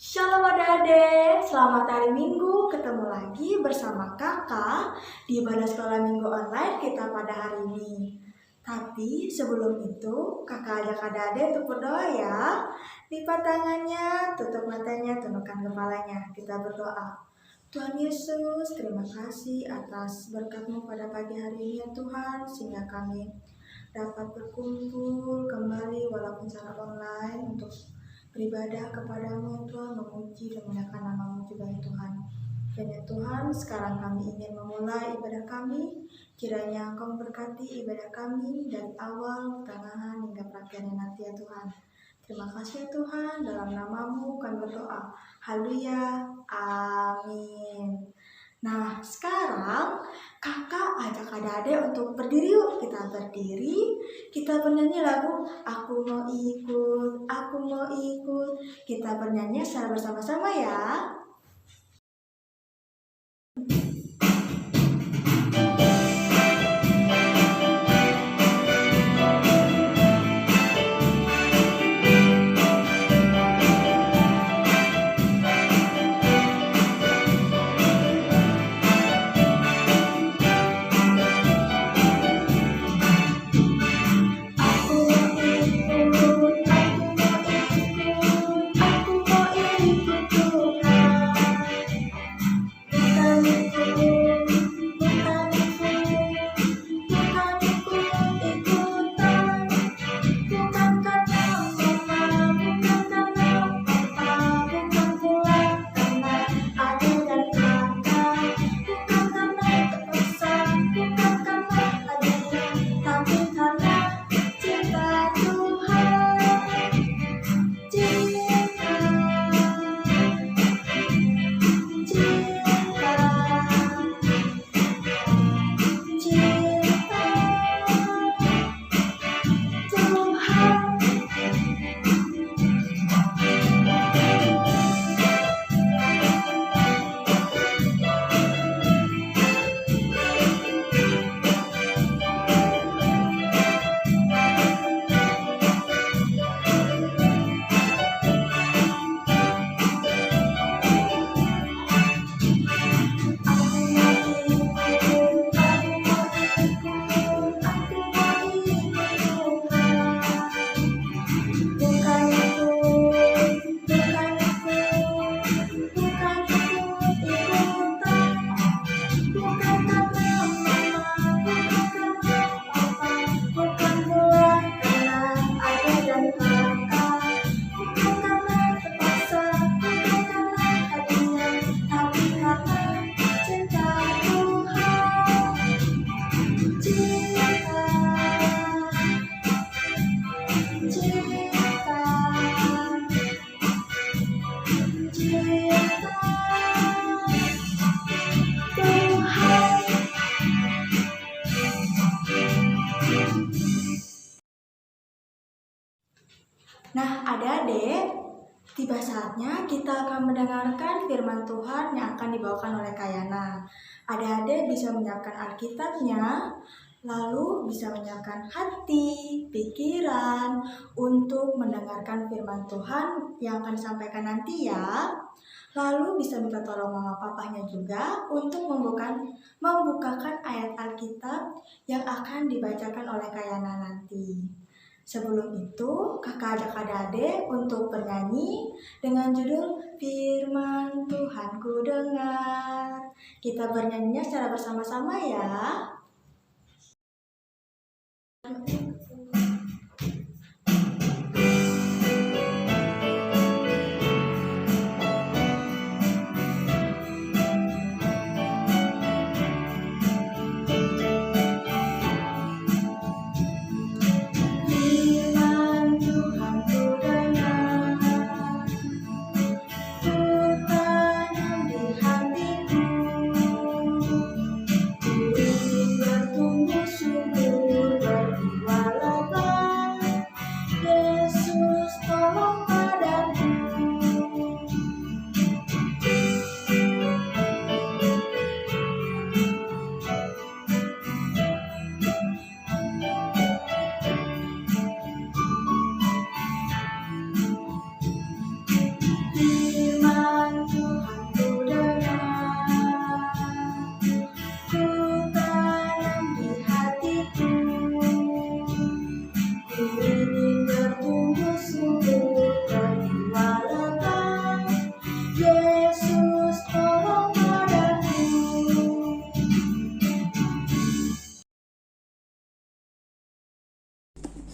Shalom adik-adik, selamat hari Minggu, ketemu lagi bersama kakak di ibadah sekolah minggu online kita pada hari ini. Tapi sebelum itu, kakak ajak adik-adik untuk berdoa ya. Lipat tangannya, tutup matanya, tundukkan kepalanya, kita berdoa. Tuhan Yesus, terima kasih atas berkat-Mu pada pagi hari ini ya Tuhan, sehingga kami dapat berkumpul kembali walaupun secara online untuk beribadah kepadamu ya Tuhan, memuji dan memuliakan nama-Mu juga ya Tuhan. Dan ya Tuhan, sekarang kami ingin memulai ibadah kami. Kiranya Engkau memberkati ibadah kami dari awal, pertengahan hingga perakhirnya nanti ya Tuhan. Terima kasih ya Tuhan, dalam nama-Mu kami berdoa. Haleluya, amin. Nah, sekarang kakak ajak adik-adik untuk berdiri yuk. Kita berdiri, kita bernyanyi lagu Aku Mau Ikut, Aku Mau Ikut. Kita bernyanyi secara bersama-sama ya. Nah, adik-adik, tiba saatnya kita akan mendengarkan firman Tuhan yang akan dibawakan oleh Kayana. Adik-adik bisa menyiapkan Alkitabnya, lalu bisa menyiapkan hati, pikiran untuk mendengarkan firman Tuhan yang akan disampaikan nanti ya. Lalu bisa minta tolong mama papahnya juga untuk membukakan ayat Alkitab yang akan dibacakan oleh Kayana nanti. Sebelum itu, kakak ajak adik-adik untuk bernyanyi dengan judul Firman Tuhan Ku Dengar. Kita bernyanyinya secara bersama-sama ya. Bertumbuh subur, berbuah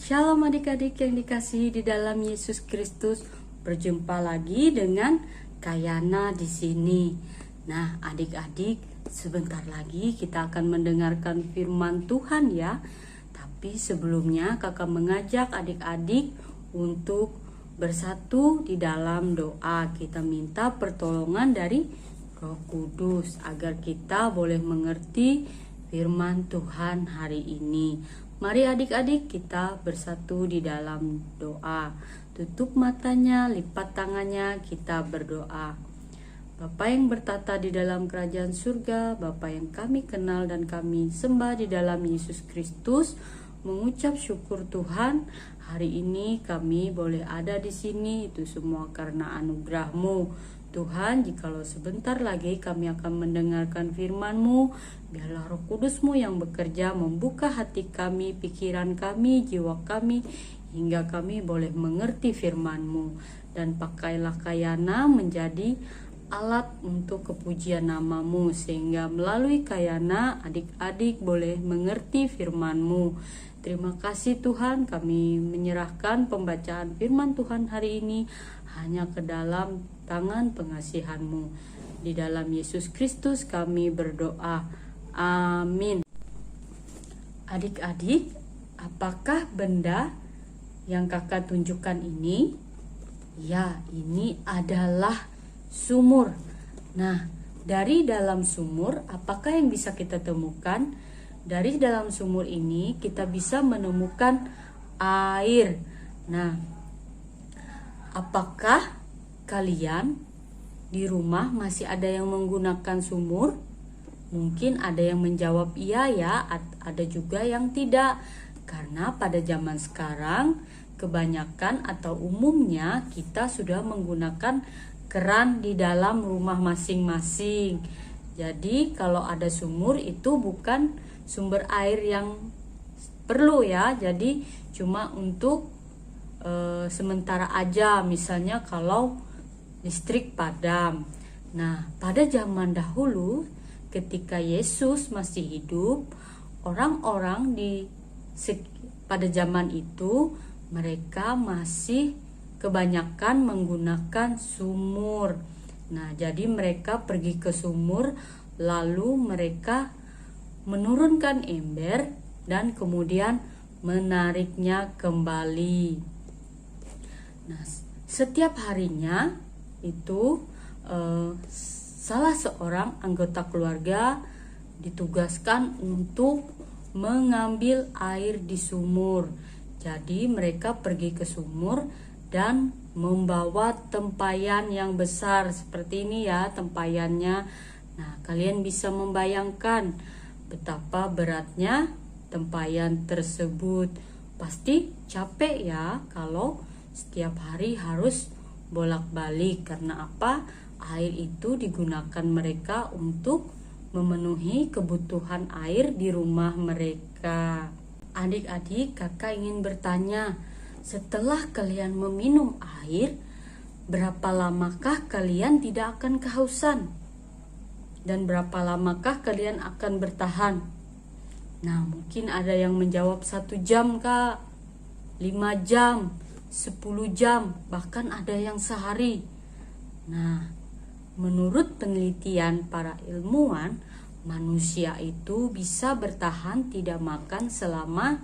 Shalom adik-adik yang dikasihi di dalam Yesus Kristus. Berjumpa lagi dengan Kayana di sini. Nah, adik-adik, sebentar lagi kita akan mendengarkan firman Tuhan ya. Tapi sebelumnya kakak mengajak adik-adik untuk bersatu di dalam doa. Kita minta pertolongan dari Roh Kudus agar kita boleh mengerti firman Tuhan hari ini. Mari adik-adik kita bersatu di dalam doa. Tutup matanya, lipat tangannya, kita berdoa. Bapa yang bertata di dalam kerajaan surga, Bapa yang kami kenal dan kami sembah di dalam Yesus Kristus, mengucap syukur Tuhan, hari ini kami boleh ada di sini, itu semua karena anugerah-Mu. Tuhan, jikalau sebentar lagi kami akan mendengarkan firman-Mu, biarlah Roh Kudus-Mu yang bekerja membuka hati kami, pikiran kami, jiwa kami, hingga kami boleh mengerti firman-Mu. Dan pakailah Kayana menjadi alat untuk kepujian nama-Mu, sehingga melalui Kayana adik-adik boleh mengerti firman-Mu. Terima kasih Tuhan, kami menyerahkan pembacaan firman Tuhan hari ini hanya ke dalam tangan pengasihan-Mu. Di dalam Yesus Kristus kami berdoa. Amin. Adik-adik, apakah benda yang kakak tunjukkan ini? Ya, ini adalah sumur. Nah, dari dalam sumur, apakah yang bisa kita temukan? Dari dalam sumur ini kita bisa menemukan air. Nah, apakah kalian di rumah masih ada yang menggunakan sumur? Mungkin ada yang menjawab iya ya, ada juga yang tidak. Karena pada zaman sekarang kebanyakan atau umumnya kita sudah menggunakan keran di dalam rumah masing-masing. Jadi kalau ada sumur itu bukan sumber air yang perlu ya. Jadi cuma untuk sementara aja, misalnya kalau listrik padam. Nah, pada zaman dahulu ketika Yesus masih hidup, orang-orang pada zaman itu mereka masih kebanyakan menggunakan sumur. Nah, jadi mereka pergi ke sumur, lalu mereka menurunkan ember dan kemudian menariknya kembali. Nah, setiap harinya itu salah seorang anggota keluarga ditugaskan untuk mengambil air di sumur. Jadi mereka pergi ke sumur dan membawa tempayan yang besar seperti ini ya tempayannya. Nah, kalian bisa membayangkan betapa beratnya tempayan tersebut. Pasti capek ya kalau setiap hari harus bolak-balik. Karena apa? Air itu digunakan mereka untuk memenuhi kebutuhan air di rumah mereka. Adik-adik, kakak ingin bertanya, setelah kalian meminum air, berapa lamakah kalian tidak akan kehausan? Dan berapa lamakah kalian akan bertahan? Nah, mungkin ada yang menjawab 1 jam kak, 5 jam, 10 jam, bahkan ada yang sehari. Nah, menurut penelitian para ilmuwan, manusia itu bisa bertahan tidak makan selama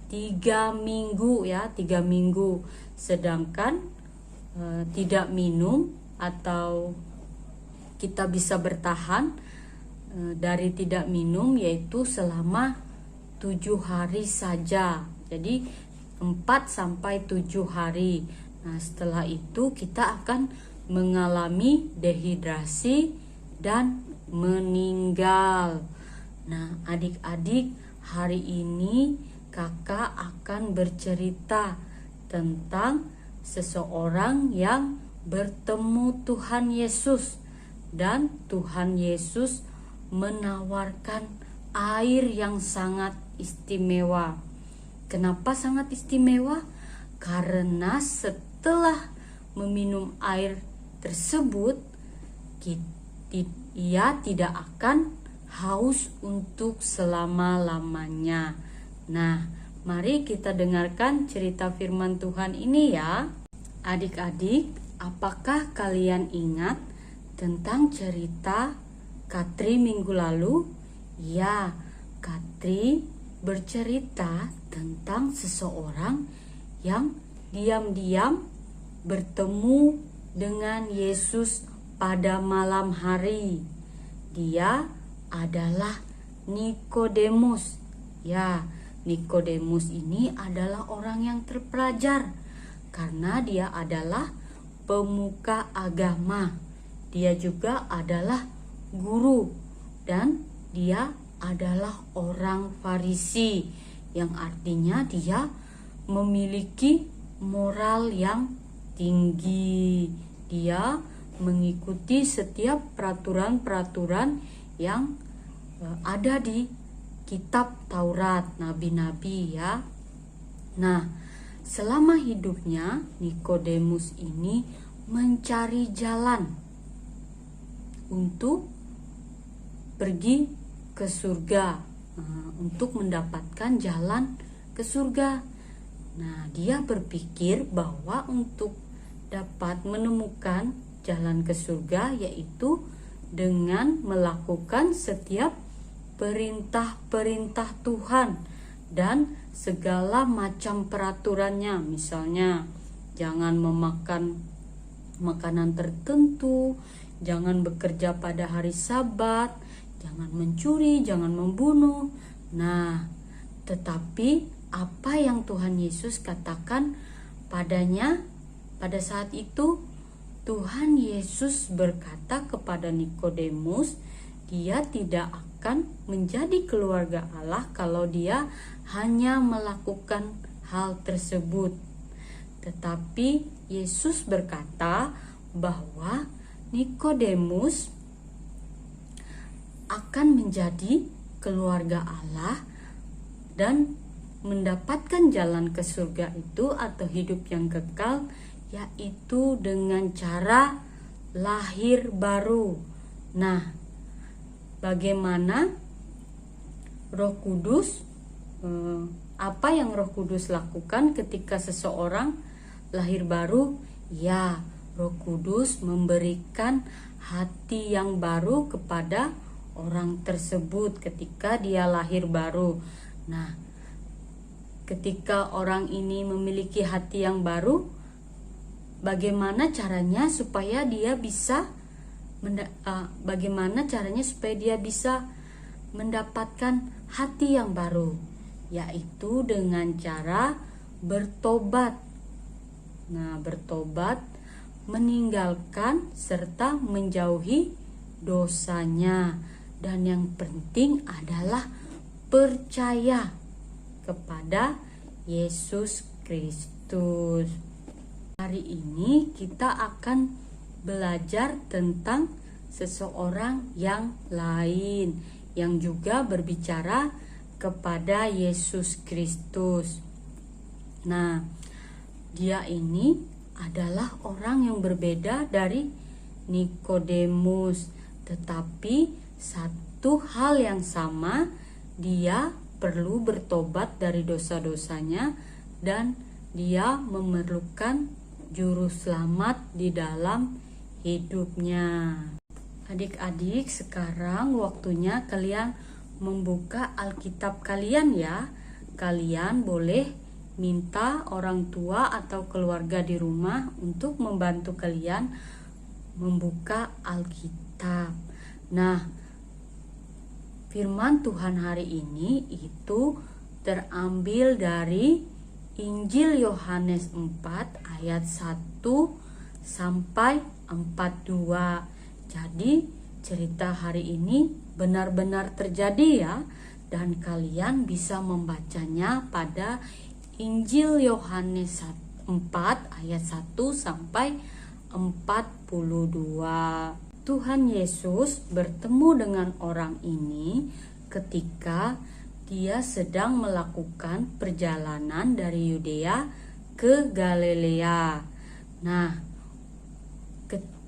3 minggu ya, 3 minggu. Sedangkan tidak minum atau kita bisa bertahan dari tidak minum yaitu selama 7 hari saja. Jadi 4-7 hari. Nah, setelah itu kita akan mengalami dehidrasi dan meninggal. Nah, adik-adik, hari ini kakak akan bercerita tentang seseorang yang bertemu Tuhan Yesus, dan Tuhan Yesus menawarkan air yang sangat istimewa. Kenapa sangat istimewa? Karena setelah meminum air tersebut, ia tidak akan haus untuk selama-lamanya. Nah, Mari kita dengarkan cerita firman Tuhan ini ya. Adik-adik, apakah kalian ingat tentang cerita Katri minggu lalu? Ya, Katri bercerita tentang seseorang yang diam-diam bertemu dengan Yesus pada malam hari. Dia adalah Nikodemus. Ya, Nikodemus ini adalah orang yang terpelajar karena dia adalah pemuka agama. Dia juga adalah guru dan dia adalah orang Farisi, yang artinya dia memiliki moral yang tinggi. Dia mengikuti setiap peraturan-peraturan yang ada di kitab Taurat, nabi-nabi ya. Nah, selama hidupnya Nikodemus ini mencari jalan untuk pergi ke surga, untuk mendapatkan jalan ke surga. Nah, dia berpikir bahwa untuk dapat menemukan jalan ke surga yaitu dengan melakukan setiap perintah-perintah Tuhan dan segala macam peraturannya. Misalnya, jangan memakan makanan tertentu, jangan bekerja pada hari Sabat, jangan mencuri, jangan membunuh. Nah, tetapi apa yang Tuhan Yesus katakan padanya pada saat itu? Tuhan Yesus berkata kepada Nikodemus, dia tidak akan menjadi keluarga Allah kalau dia hanya melakukan hal tersebut. Tetapi Yesus berkata bahwa Nikodemus akan menjadi keluarga Allah dan mendapatkan jalan ke surga itu atau hidup yang kekal, yaitu dengan cara lahir baru. Nah, bagaimana Roh Kudus, apa yang Roh Kudus lakukan ketika seseorang lahir baru? Ya, Roh Kudus memberikan hati yang baru kepada orang tersebut ketika dia lahir baru. Nah, ketika orang ini memiliki hati yang baru, bagaimana caranya supaya dia bisa mendapatkan hati yang baru? Yaitu dengan cara bertobat. Nah, bertobat, meninggalkan serta menjauhi dosanya, dan yang penting adalah percaya kepada Yesus Kristus. Hari ini kita akan belajar tentang seseorang yang lain yang juga berbicara kepada Yesus Kristus. Nah, dia ini adalah orang yang berbeda dari Nikodemus, tetapi satu hal yang sama, dia perlu bertobat dari dosa-dosanya dan dia memerlukan juru selamat di dalam hidupnya. Adik-adik, sekarang waktunya kalian membuka Alkitab kalian ya. Kalian boleh minta orang tua atau keluarga di rumah untuk membantu kalian membuka Alkitab. Nah, firman Tuhan hari ini itu terambil dari Injil Yohanes 4 ayat 1 sampai 42. Jadi cerita hari ini benar-benar terjadi ya, dan kalian bisa membacanya pada Injil Yohanes 4 ayat 1 sampai 42. Tuhan Yesus bertemu dengan orang ini ketika dia sedang melakukan perjalanan dari Yudea ke Galilea. Nah,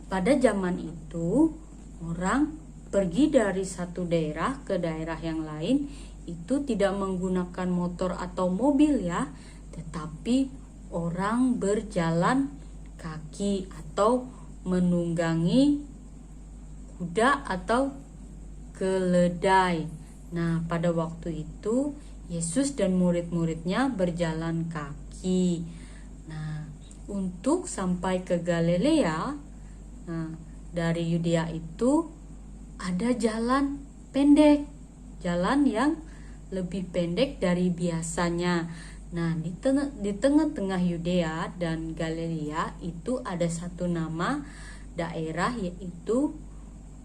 pada zaman itu orang pergi dari satu daerah ke daerah yang lain itu tidak menggunakan motor atau mobil ya, tetapi orang berjalan kaki atau menunggangi kuda atau keledai. Nah, pada waktu itu Yesus dan murid-muridnya berjalan kaki. Nah, untuk sampai ke Galilea, nah, dari Yudea itu ada jalan pendek, jalan yang lebih pendek dari biasanya. Nah, di tengah-tengah Yudea dan Galilea itu ada satu nama daerah, yaitu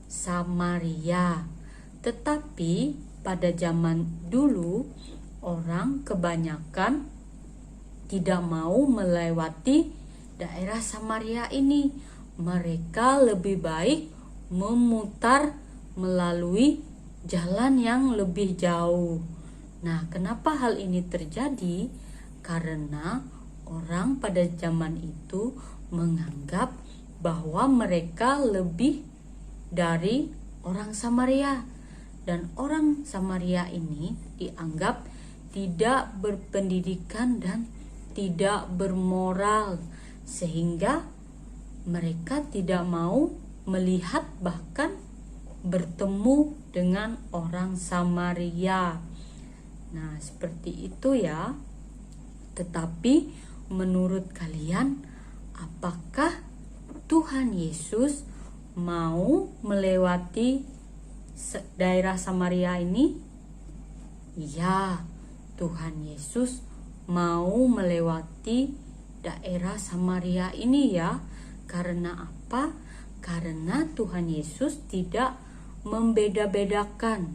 Samaria. Tetapi pada zaman dulu orang kebanyakan tidak mau melewati daerah Samaria ini. Mereka lebih baik memutar melalui jalan yang lebih jauh. Nah, kenapa hal ini terjadi? Karena orang pada zaman itu menganggap bahwa mereka lebih dari orang Samaria, dan orang Samaria ini dianggap tidak berpendidikan dan tidak bermoral, sehingga mereka tidak mau melihat bahkan bertemu dengan orang Samaria. Nah, seperti itu ya. Tetapi menurut kalian, apakah Tuhan Yesus mau melewati daerah Samaria ini? Ya, Tuhan Yesus mau melewati daerah Samaria ini ya. Karena apa? Karena Tuhan Yesus tidak membeda-bedakan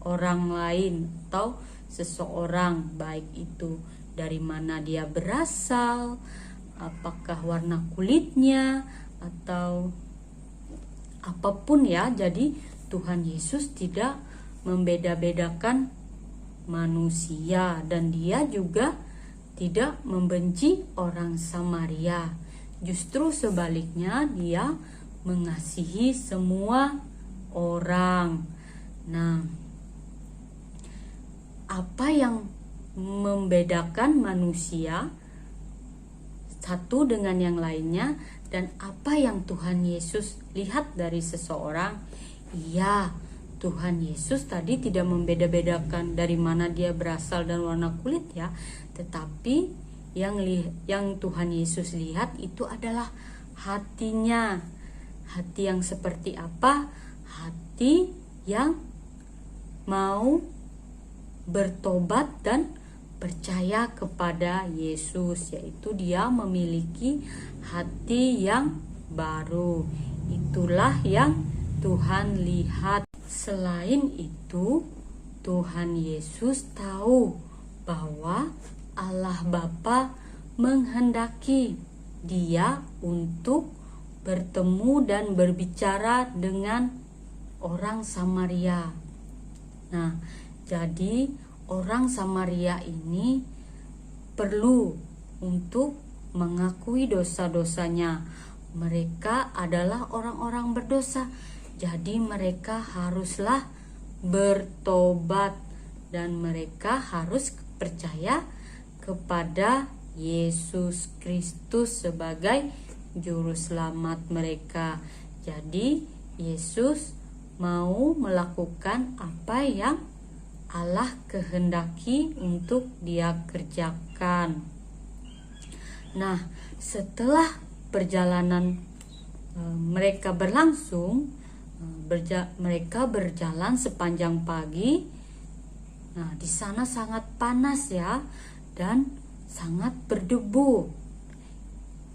orang lain atau seseorang, baik itu dari mana dia berasal, apakah warna kulitnya atau apapun ya. Jadi Tuhan Yesus tidak membeda-bedakan manusia, dan dia juga tidak membenci orang Samaria. Justru sebaliknya, dia mengasihi semua orang. Nah, apa yang membedakan manusia satu dengan yang lainnya, dan apa yang Tuhan Yesus lihat dari seseorang? Iya, Tuhan Yesus tadi tidak membeda-bedakan dari mana dia berasal dan warna kulit ya, tetapi yang Tuhan Yesus lihat itu adalah hatinya. Hati yang seperti apa? Hati yang mau bertobat dan percaya kepada Yesus, yaitu dia memiliki hati yang baru. Itulah yang Tuhan lihat. Selain itu, Tuhan Yesus tahu bahwa Allah Bapa menghendaki dia untuk bertemu dan berbicara dengan orang Samaria. Nah, jadi orang Samaria ini perlu untuk mengakui dosa-dosanya. Mereka adalah orang-orang berdosa, jadi mereka haruslah bertobat dan mereka harus percaya kepada Yesus Kristus sebagai juru selamat mereka. Jadi Yesus mau melakukan apa yang Allah kehendaki untuk dia kerjakan. Nah, setelah perjalanan mereka berlangsung, mereka berjalan sepanjang pagi. Nah, di sana sangat panas ya, dan sangat berdebu.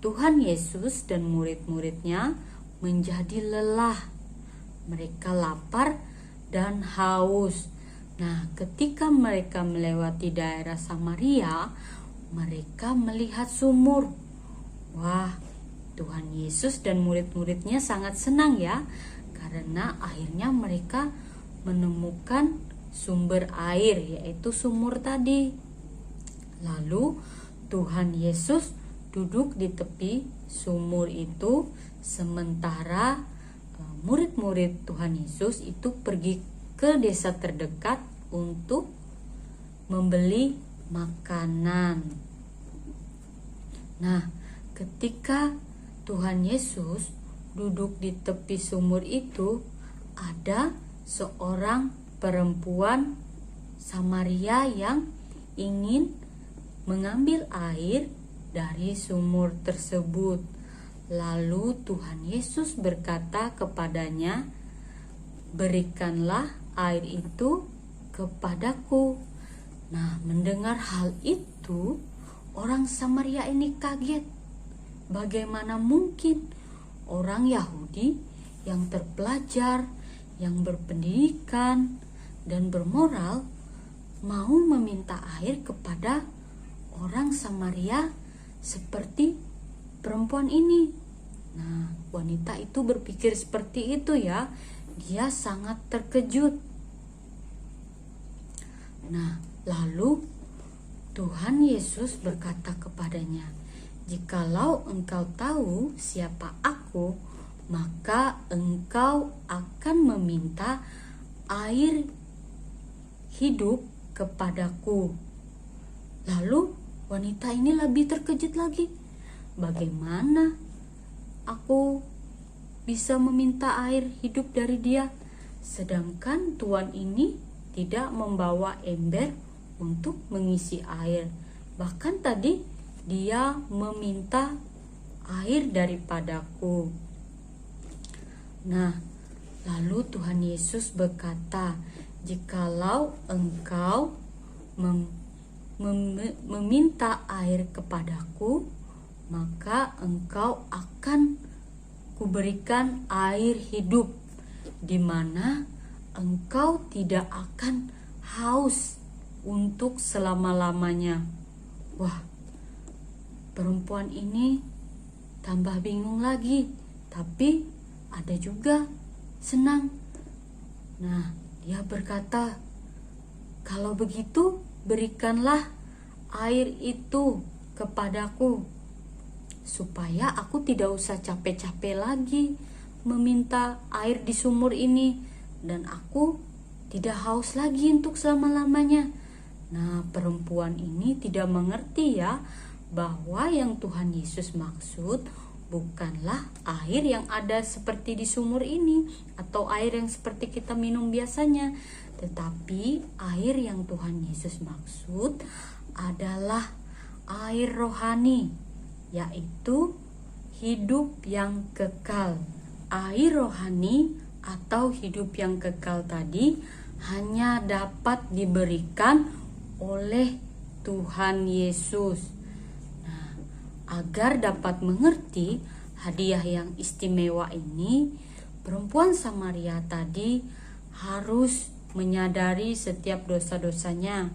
Tuhan Yesus dan murid-muridnya menjadi lelah. Mereka lapar dan haus. Nah, ketika mereka melewati daerah Samaria, mereka melihat sumur. Wah, Tuhan Yesus dan murid-muridnya sangat senang ya, karena akhirnya mereka menemukan sumber air, yaitu sumur tadi. Lalu Tuhan Yesus duduk di tepi sumur itu, sementara murid-murid Tuhan Yesus itu pergi ke desa terdekat untuk membeli makanan. Nah, ketika Tuhan Yesus duduk di tepi sumur itu, ada seorang perempuan Samaria yang ingin mengambil air dari sumur tersebut. Lalu Tuhan Yesus berkata kepadanya, "Berikanlah air itu kepadaku." Nah, mendengar hal itu, orang Samaria ini kaget. Bagaimana mungkin orang Yahudi yang terpelajar, yang berpendidikan dan bermoral mau meminta air kepada orang Samaria seperti perempuan ini? Nah, wanita itu berpikir seperti itu ya. Dia sangat terkejut. Nah, lalu Tuhan Yesus berkata kepadanya, "Jikalau engkau tahu siapa aku, maka engkau akan meminta air hidup kepadaku." Lalu wanita ini lebih terkejut lagi. Bagaimana aku bisa meminta air hidup dari dia, sedangkan Tuhan ini tidak membawa ember untuk mengisi air. Bahkan tadi dia meminta air daripadaku. Nah, lalu Tuhan Yesus berkata, "Jikalau engkau meminta air kepadaku, maka engkau akan kuberikan air hidup, di mana engkau tidak akan haus untuk selama-lamanya." Wah, perempuan ini tambah bingung lagi, tapi ada juga senang. Nah, dia berkata, "Kalau begitu, berikanlah air itu kepadaku, supaya aku tidak usah capek-capek lagi meminta air di sumur ini, dan aku tidak haus lagi untuk selama-lamanya." Nah, perempuan ini tidak mengerti ya, bahwa yang Tuhan Yesus maksud bukanlah air yang ada seperti di sumur ini, atau air yang seperti kita minum biasanya, tetapi air yang Tuhan Yesus maksud adalah air rohani, yaitu hidup yang kekal. Air rohani atau hidup yang kekal tadi hanya dapat diberikan oleh Tuhan Yesus. Nah, agar dapat mengerti hadiah yang istimewa ini, perempuan Samaria tadi harus menyadari setiap dosa-dosanya,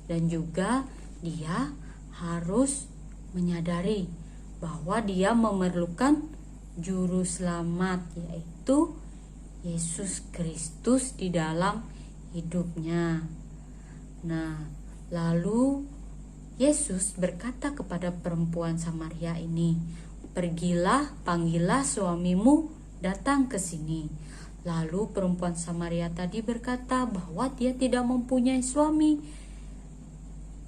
dan juga dia harus menyadari bahwa dia memerlukan juru selamat, yaitu Yesus Kristus di dalam hidupnya. Nah, lalu Yesus berkata kepada perempuan Samaria ini, "Pergilah, panggillah suamimu datang ke sini." Lalu perempuan Samaria tadi berkata bahwa dia tidak mempunyai suami.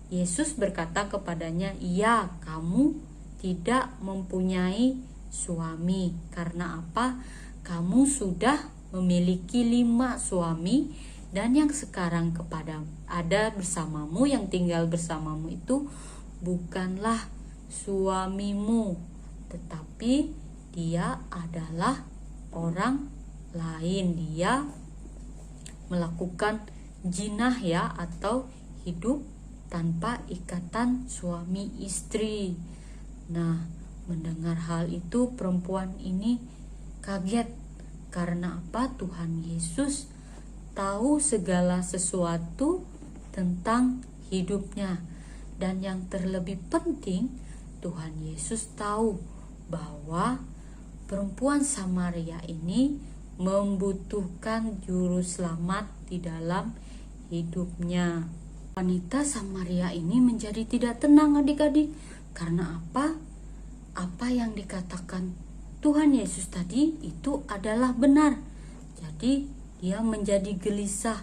Yesus berkata kepadanya, "Iya, kamu tidak mempunyai suami. Karena apa? Kamu sudah memiliki 5 suami, dan yang sekarang ada bersamamu, yang tinggal bersamamu itu bukanlah suamimu, tetapi dia adalah orang lain. Dia melakukan jinah ya, atau hidup tanpa ikatan suami istri." Nah, mendengar hal itu perempuan ini kaget. Karena apa? Tuhan Yesus tahu segala sesuatu tentang hidupnya. Dan yang terlebih penting, Tuhan Yesus tahu bahwa perempuan Samaria ini membutuhkan juru selamat di dalam hidupnya. Wanita Samaria ini menjadi tidak tenang adik-adik. Karena apa? Apa yang dikatakan Tuhan Yesus tadi itu adalah benar. Jadi dia menjadi gelisah.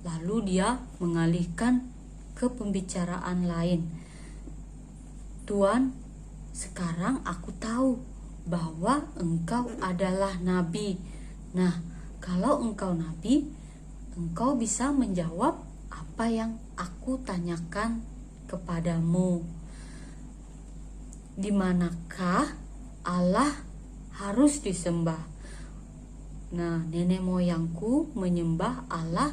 Lalu dia mengalihkan ke pembicaraan lain. Tuan, sekarang aku tahu bahwa engkau adalah nabi. Nah, kalau engkau nabi, engkau bisa menjawab apa yang aku tanyakan kepadamu. Di manakah Allah harus disembah? Nah, nenek moyangku menyembah Allah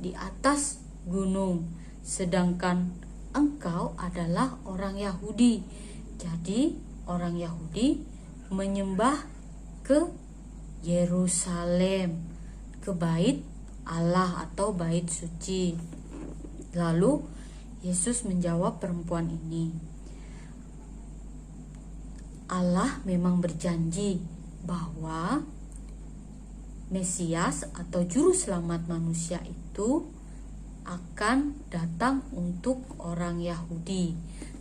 di atas gunung, sedangkan engkau adalah orang Yahudi. Jadi, orang Yahudi menyembah ke Yerusalem, ke bait Allah atau bait suci. Lalu Yesus menjawab perempuan ini, Allah memang berjanji bahwa Mesias atau juru selamat manusia itu akan datang untuk orang Yahudi,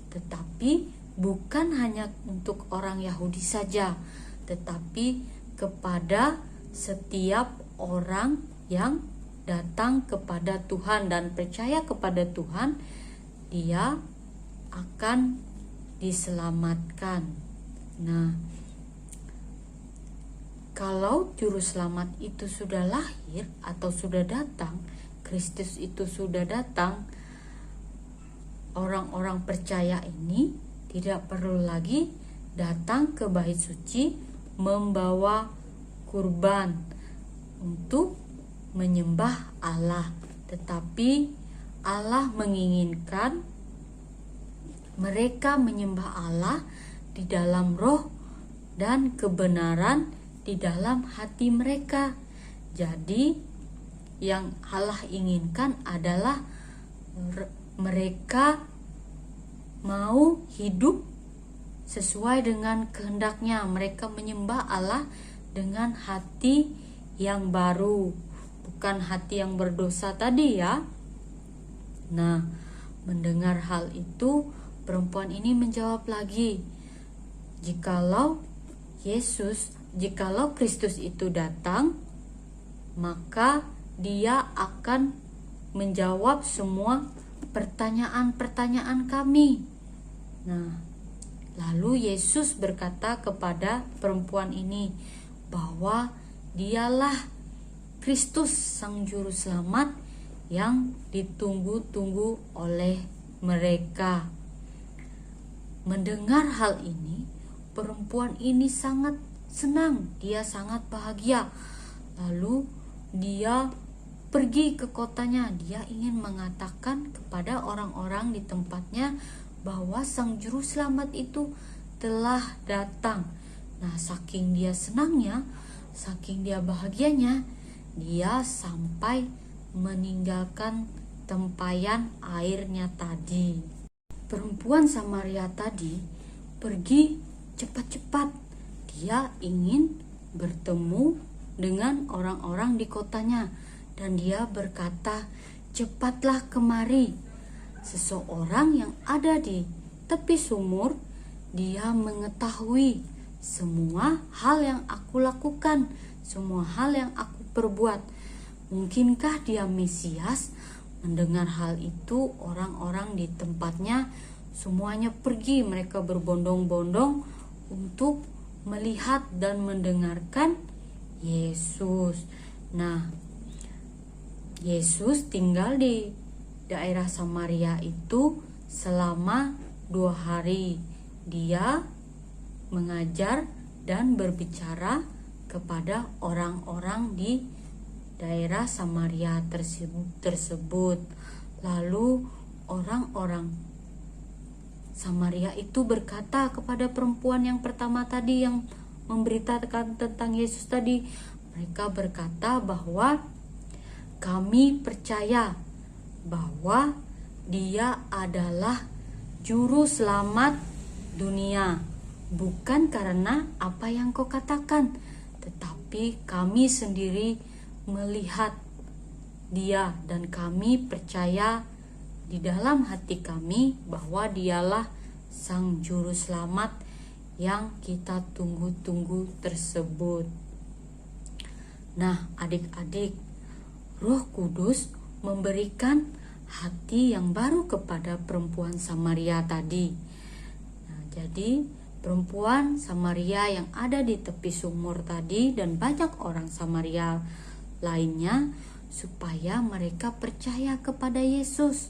tetapi bukan hanya untuk orang Yahudi saja, tetapi kepada setiap orang yang datang kepada Tuhan dan percaya kepada Tuhan, dia akan diselamatkan. Nah, kalau juru selamat itu sudah lahir atau sudah datang, Kristus itu sudah datang, orang-orang percaya ini tidak perlu lagi datang ke bait suci membawa kurban untuk menyembah Allah, tetapi Allah menginginkan mereka menyembah Allah di dalam roh dan kebenaran di dalam hati mereka. Jadi yang Allah inginkan adalah mereka mau hidup sesuai dengan kehendaknya. Mereka menyembah Allah dengan hati yang baru, bukan hati yang berdosa tadi ya. Nah, mendengar hal itu, perempuan ini menjawab lagi, jikalau Kristus itu datang, maka dia akan menjawab semua pertanyaan-pertanyaan kami. Nah, lalu Yesus berkata kepada perempuan ini bahwa dialah Kristus sang juru selamat yang ditunggu-tunggu oleh mereka. Mendengar hal ini, perempuan ini sangat senang, dia sangat bahagia. Lalu dia pergi ke kotanya, dia ingin mengatakan kepada orang-orang di tempatnya bahwa sang juru selamat itu telah datang. Nah, saking dia senangnya, saking dia bahagianya, dia sampai meninggalkan tempayan airnya tadi. Perempuan Samaria tadi pergi cepat-cepat. Dia ingin bertemu dengan orang-orang di kotanya, dan dia berkata, "Cepatlah kemari." Seseorang yang ada di tepi sumur, dia mengetahui semua hal yang aku lakukan, semua hal yang aku perbuat. Mungkinkah dia Mesias? Mendengar hal itu, orang-orang di tempatnya semuanya pergi. Mereka berbondong-bondong untuk melihat dan mendengarkan Yesus. Nah, Yesus tinggal di daerah Samaria itu selama 2 hari. Dia mengajar dan berbicara kepada orang-orang di daerah Samaria tersebut. Lalu orang-orang Samaria itu berkata kepada perempuan yang pertama tadi yang memberitakan tentang Yesus tadi. Mereka berkata bahwa kami percaya bahwa dia adalah juru selamat dunia, bukan karena apa yang kau katakan, tetapi kami sendiri melihat dia dan kami percaya di dalam hati kami bahwa dialah sang juru selamat yang kita tunggu-tunggu tersebut. Nah, adik-adik, Roh Kudus memberikan hati yang baru kepada perempuan Samaria tadi. Nah, jadi perempuan Samaria yang ada di tepi sumur tadi dan banyak orang Samaria lainnya, supaya mereka percaya kepada Yesus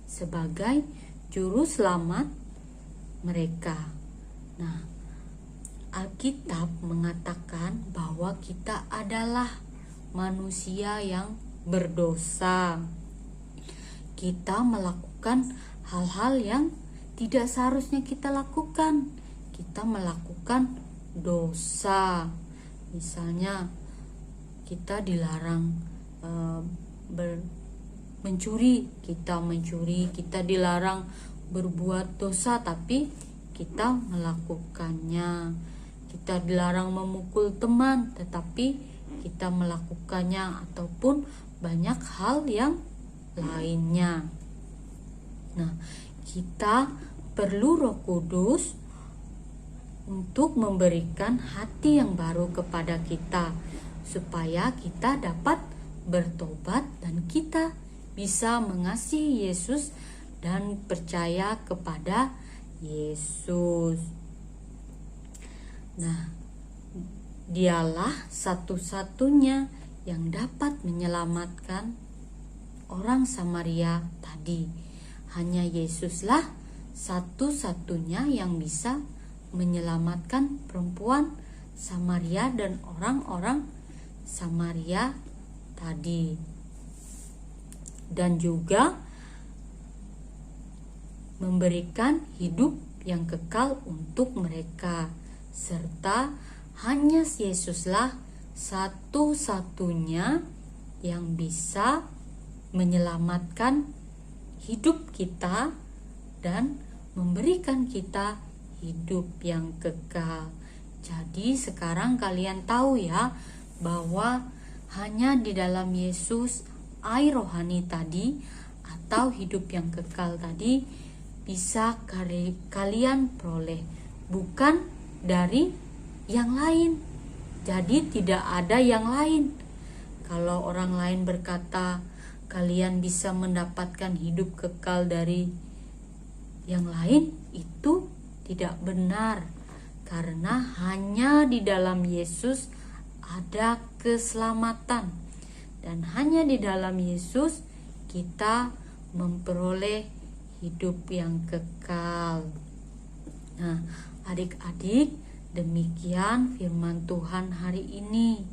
sebagai juru selamat mereka. Nah, Alkitab mengatakan bahwa kita adalah manusia yang berdosa. Kita melakukan hal-hal yang tidak seharusnya kita lakukan. Kita melakukan dosa. Misalnya kita dilarang mencuri, kita dilarang berbuat dosa tapi kita melakukannya. Kita dilarang memukul teman tetapi kita melakukannya, ataupun banyak hal yang lainnya. Nah, kita perlu Roh Kudus untuk memberikan hati yang baru kepada kita, supaya kita dapat bertobat dan kita bisa mengasihi Yesus dan percaya kepada Yesus. Nah, Dialah satu-satunya yang dapat menyelamatkan orang Samaria tadi. Hanya Yesuslah satu-satunya yang bisa menyelamatkan perempuan Samaria dan orang-orang Samaria tadi. Dan juga memberikan hidup yang kekal untuk mereka. Serta hanya Yesuslah satu-satunya yang bisa menyelamatkan hidup kita dan memberikan kita hidup yang kekal. Jadi sekarang kalian tahu ya, bahwa hanya di dalam Yesus air rohani tadi atau hidup yang kekal tadi bisa kalian peroleh, bukan dari yang lain. Jadi tidak ada yang lain. Kalau orang lain berkata kalian bisa mendapatkan hidup kekal dari yang lain, itu tidak benar. Karena hanya di dalam Yesus ada keselamatan, dan hanya di dalam Yesus kita memperoleh hidup yang kekal. Nah, adik-adik, demikian firman Tuhan hari ini.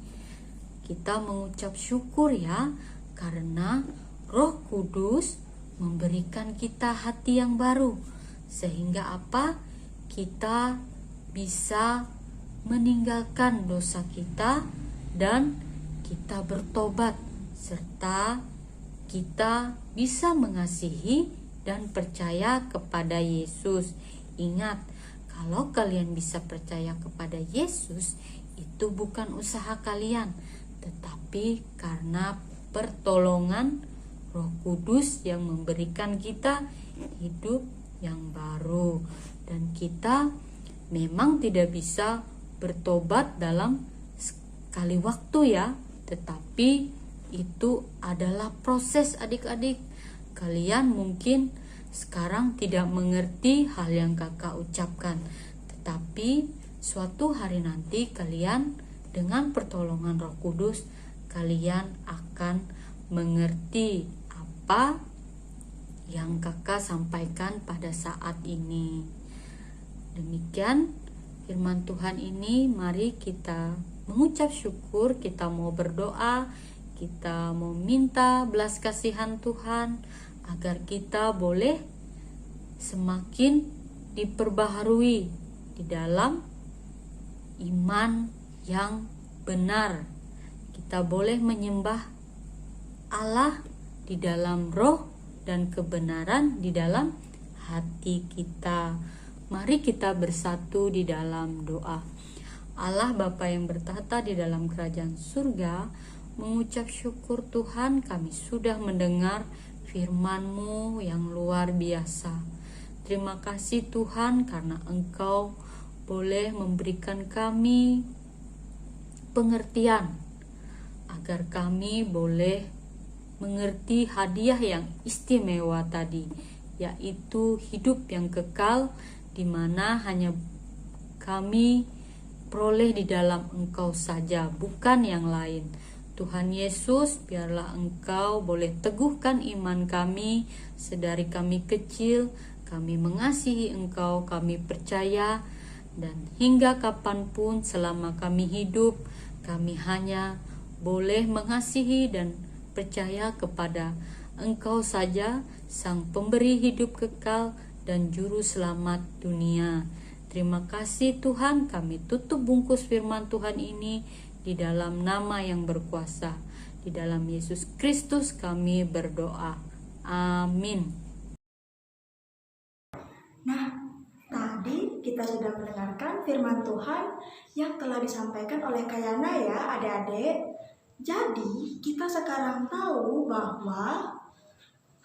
Kita mengucap syukur ya, karena Roh Kudus memberikan kita hati yang baru, sehingga apa? Kita bisa meninggalkan dosa kita dan kita bertobat, serta kita bisa mengasihi dan percaya kepada Yesus. Ingat, kalau kalian bisa percaya kepada Yesus, itu bukan usaha kalian, tetapi karena pertolongan Roh Kudus yang memberikan kita hidup yang baru. Dan kita memang tidak bisa bertobat dalam sekali waktu ya, tetapi itu adalah proses adik-adik. Kalian mungkin sekarang tidak mengerti hal yang kakak ucapkan, tetapi suatu hari nanti kalian dengan pertolongan Roh Kudus, kalian akan mengerti apa yang kakak sampaikan pada saat ini. Demikian firman Tuhan ini, mari kita mengucap syukur, kita mau berdoa, kita mau minta belas kasihan Tuhan agar kita boleh semakin diperbaharui di dalam iman yang benar. Kita boleh menyembah Allah di dalam roh dan kebenaran di dalam hati kita. Mari kita bersatu di dalam doa. Allah Bapa yang bertahta di dalam kerajaan surga, mengucap syukur Tuhan, kami sudah mendengar firman-Mu yang luar biasa. Terima kasih Tuhan karena Engkau boleh memberikan kami pengertian agar kami boleh mengerti hadiah yang istimewa tadi, yaitu hidup yang kekal, di mana hanya kami peroleh di dalam Engkau saja, bukan yang lain. Tuhan Yesus, biarlah Engkau boleh teguhkan iman kami sedari kami kecil. Kami mengasihi Engkau, kami percaya, dan hingga kapanpun selama kami hidup, kami hanya boleh mengasihi dan percaya kepada Engkau saja, Sang Pemberi hidup kekal dan Juru Selamat dunia. Terima kasih Tuhan, kami tutup bungkus firman Tuhan ini di dalam nama yang berkuasa. Di dalam Yesus Kristus kami berdoa. Amin. Nah, tadi kita sudah mendengarkan firman Tuhan yang telah disampaikan oleh Kayana ya adik-adik. Jadi kita sekarang tahu bahwa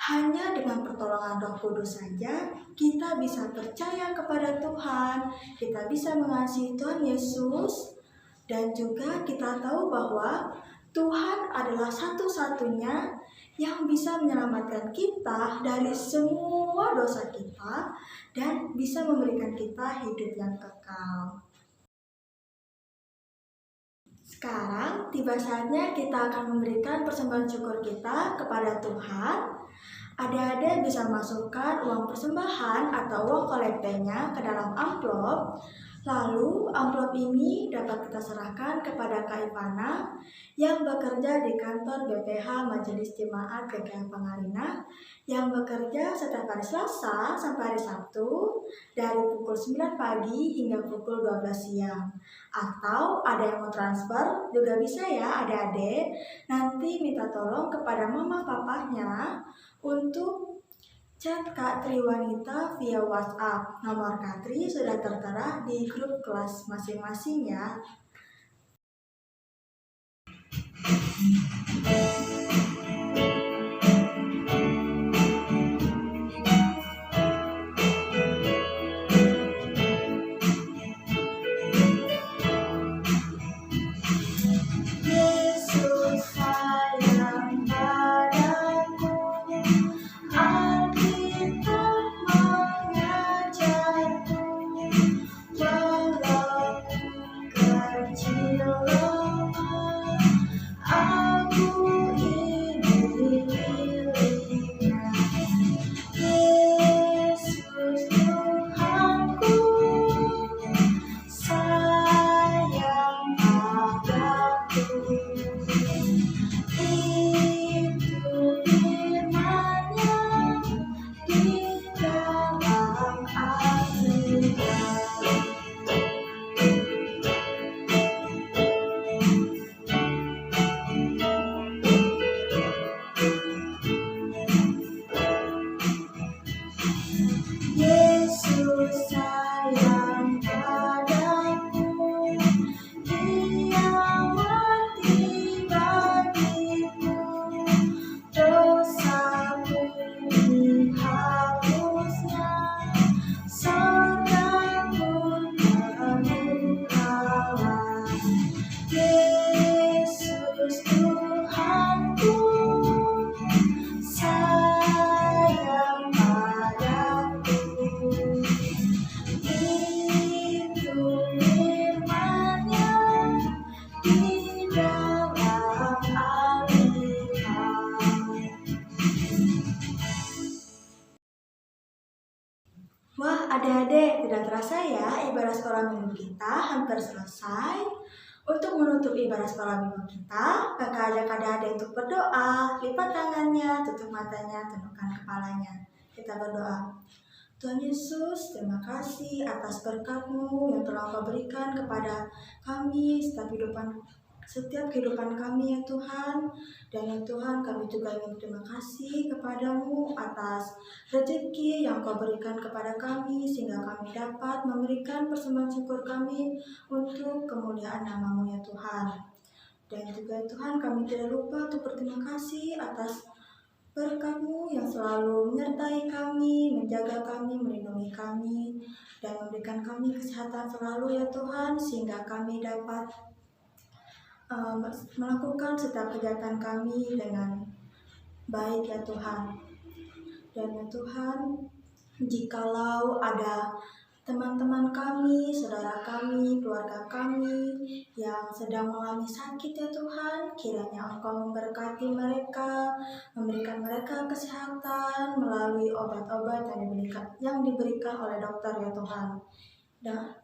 hanya dengan pertolongan Roh Kudus saja kita bisa percaya kepada Tuhan, kita bisa mengasihi Tuhan Yesus, dan juga kita tahu bahwa Tuhan adalah satu-satunya yang bisa menyelamatkan kita dari semua dosa kita dan bisa memberikan kita hidup yang kekal. Sekarang tiba saatnya kita akan memberikan persembahan syukur kita kepada Tuhan. Adik-adik bisa masukkan uang persembahan atau uang kolektenya ke dalam amplop. Lalu amplop ini dapat kita serahkan kepada Kak Ivana yang bekerja di kantor BPH Majelis Jemaat GKI Pangarinah yang bekerja setiap hari Selasa sampai hari Sabtu dari pukul 9 pagi hingga pukul 12 siang. Atau ada yang mau transfer juga bisa ya adik-adik. Nanti minta tolong kepada mama papahnya untuk chat Kak Triwanita via WhatsApp. Nomor Kak Tri sudah tertera di grup kelas masing-masing ya. Wah, adik-adik, tidak terasa ya ibadah sekolah minggu kita hampir selesai. Untuk menutup ibadah sekolah minggu kita, kakak ajak adik-adik untuk berdoa, lipat tangannya, tutup matanya, tundukkan kepalanya. Kita berdoa. Tuhan Yesus, terima kasih atas berkat-Mu yang telah Kau berikan kepada kami setiap kehidupan kami ya Tuhan. Dan ya Tuhan, kami juga ingin terima kasih kepadamu atas rezeki yang Kau berikan kepada kami sehingga kami dapat memberikan persembahan syukur kami untuk kemuliaan nama-Mu ya Tuhan. Dan juga Tuhan, kami tidak lupa untuk berterima kasih atas berkat-Mu yang selalu menyertai kami, menjaga kami, melindungi kami, dan memberikan kami kesehatan selalu ya Tuhan, sehingga kami dapat melakukan setiap kegiatan kami dengan baik ya Tuhan. Dan ya Tuhan, jikalau ada teman-teman kami, saudara kami, keluarga kami yang sedang mengalami sakit ya Tuhan, kiranya Engkau memberkati mereka, memberikan mereka kesehatan melalui obat-obat yang diberikan oleh dokter ya Tuhan.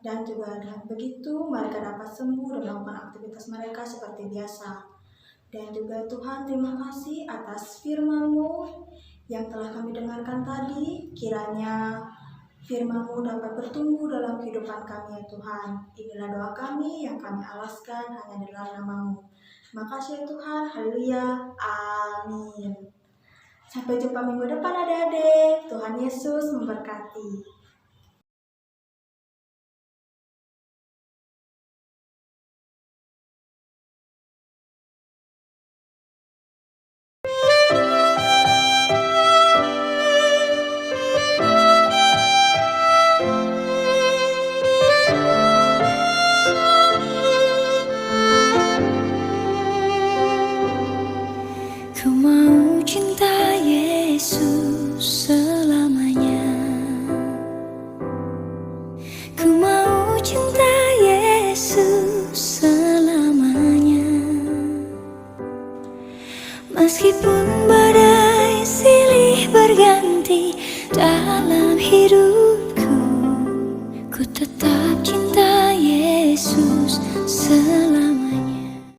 Dan juga dengan begitu mereka dapat sembuh dan melakukan aktivitas mereka seperti biasa. Dan juga Tuhan, terima kasih atas firman-Mu yang telah kami dengarkan tadi. Kiranya firman-Mu dapat bertumbuh dalam kehidupan kami ya Tuhan. Inilah doa kami yang kami alaskan hanya dalam nama-Mu. Terima kasih ya Tuhan. Haleluya. Amin. Sampai jumpa minggu depan adik-adik. Tuhan Yesus memberkati. Ku mau cinta Yesus selamanya. Ku mau cinta Yesus selamanya. Meskipun badai silih berganti dalam hidup